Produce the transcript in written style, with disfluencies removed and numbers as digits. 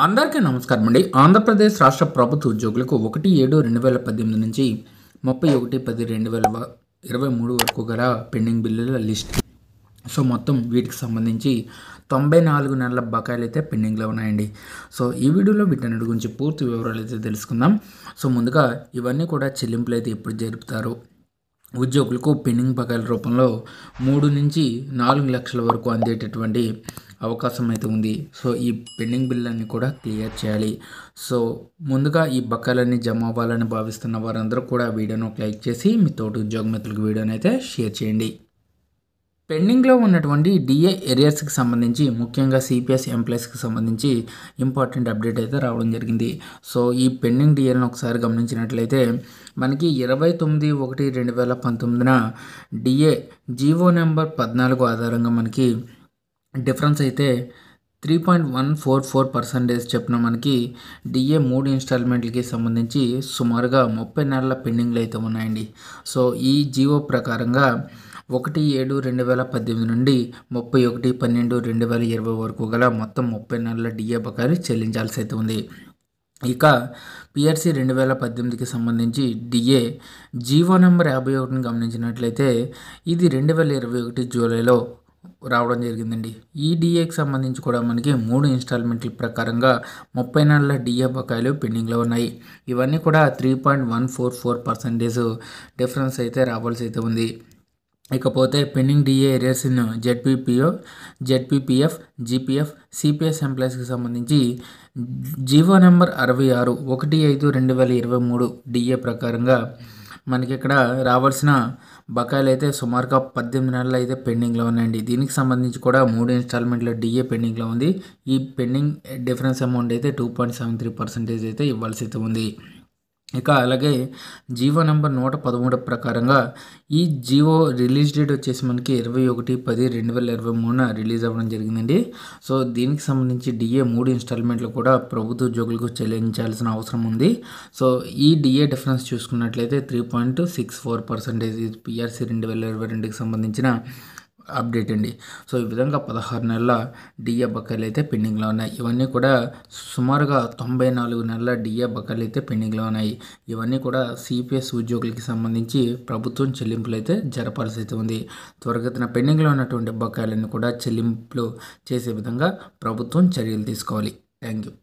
అందరికీ నమస్కారం అండి. ఆంధ్రప్రదేశ్ రాష్ట్ర ప్రభుత్వ ఉద్యోగులకు 1/7/2018 నుంచి 31/10/2023 వరకు గల పెండింగ్ బిల్లుల లిస్ట్. సో మొత్తం వీటికి సంబంధించి 94 నెలల బకాయిలు అయితే పెండింగ్లో ఉన్నాయండి. సో ఈ వీడియోలో వీటన్నిటి గురించి పూర్తి వివరాలు అయితే తెలుసుకుందాం. సో ముందుగా ఇవన్నీ కూడా చెల్లింపులు అయితే ఎప్పుడు జరుపుతారు, ఉద్యోగులకు పెండింగ్ బకాయిల రూపంలో 3 నుంచి 4 లక్షల వరకు అందేటటువంటి అవకాశం అయితే ఉంది. సో ఈ పెండింగ్ బిల్లులన్నీ కూడా క్లియర్ చేయాలి. సో ముందుగా ఈ బకాయిలన్నీ జమ అవ్వాలని భావిస్తున్న వారందరూ కూడా వీడియోను ఒక లైక్ చేసి మీ తోటి ఉద్యోగ మిత్రులకు వీడియోని అయితే షేర్ చేయండి. పెండింగ్లో ఉన్నటువంటి డిఏ ఏరియాస్కి సంబంధించి ముఖ్యంగా సిపిఎస్ ఎంప్లాయీస్కి సంబంధించి ఇంపార్టెంట్ అప్డేట్ అయితే రావడం జరిగింది. సో ఈ పెండింగ్ డిఏలను ఒకసారి గమనించినట్లయితే మనకి 29/1/2019 డిఏ జీవో నెంబర్ 14 ఆధారంగా మనకి డిఫరెన్స్ అయితే 3.144% చెప్పిన మనకి డిఏ 3 ఇన్స్టాల్మెంట్లకి సంబంధించి సుమారుగా 30 నెలల పెండింగ్లు అయితే ఉన్నాయండి. సో ఈ జీవో ప్రకారంగా 1/7/2018 నుండి 31/12/2020 వరకు గల మొత్తం 30 నెలల డిఏ బకాయిలు చెల్లించాల్సి అయితే ఉంది. ఇక పిఆర్సీ 2018కి సంబంధించి డిఏ జీవో నెంబర్ 51ని గమనించినట్లయితే ఇది 2021 జూలైలో రావడం జరిగిందండి. ఈ డిఏకి సంబంధించి కూడా మనకి 3 ఇన్స్టాల్మెంట్ల ప్రకారంగా 30 నెలల డిఏ బకాయిలు పెండింగ్లో ఉన్నాయి. ఇవన్నీ కూడా 3.144% డిఫరెన్స్ అయితే రావాల్సి అయితే ఉంది. ఇకపోతే pending DA arrears in ZPPF, GPF, CPS ఎంప్లాయీస్కి సంబంధించి జీవో నెంబర్ 66 1/5/2023 డిఏ ప్రకారంగా మనకి ఇక్కడ రావాల్సిన బకాయిలు అయితే సుమారుగా 18 నెలలు అయితే పెండింగ్లో ఉన్నాయండి. దీనికి సంబంధించి కూడా 3 ఇన్స్టాల్మెంట్ల డిఏ పెండింగ్లో ఉంది. ఈ పెండింగ్ డిఫరెన్స్ అమౌంట్ అయితే 2.73% అయితే ఇవ్వాల్సి అయితే ఉంది. ఇక అలాగే జీవో నెంబర్ 113 ప్రకారంగా ఈ జీవో రిలీజ్ డేట్ వచ్చేసి మనకి 21/10/2023 రిలీజ్ అవ్వడం జరిగిందండి. సో దీనికి సంబంధించి డిఏ 3 ఇన్స్టాల్మెంట్లు కూడా ప్రభుత్వ ఉద్యోగులకు చెల్లించాల్సిన అవసరం ఉంది. సో ఈ డిఏ డిఫరెన్స్ చూసుకున్నట్లయితే 3.64% పిఆర్సీ 2022కి సంబంధించిన అప్డేట్ అండి. సో ఈ విధంగా 16 నెలల డిఏ బకాయిలు అయితే పెండింగ్లో ఉన్నాయి. ఇవన్నీ కూడా సుమారుగా 94 నెలల డిఏ బకాయిలు అయితే పెండింగ్లో ఉన్నాయి. ఇవన్నీ కూడా సిపిఎస్ ఉద్యోగులకి సంబంధించి ప్రభుత్వం చెల్లింపులు అయితే జరపాల్సి అయితే ఉంది. త్వరగతిన పెండింగ్లో ఉన్నటువంటి బకాయిలను కూడా చెల్లింపులు చేసే విధంగా ప్రభుత్వం చర్యలు తీసుకోవాలి. Thank you.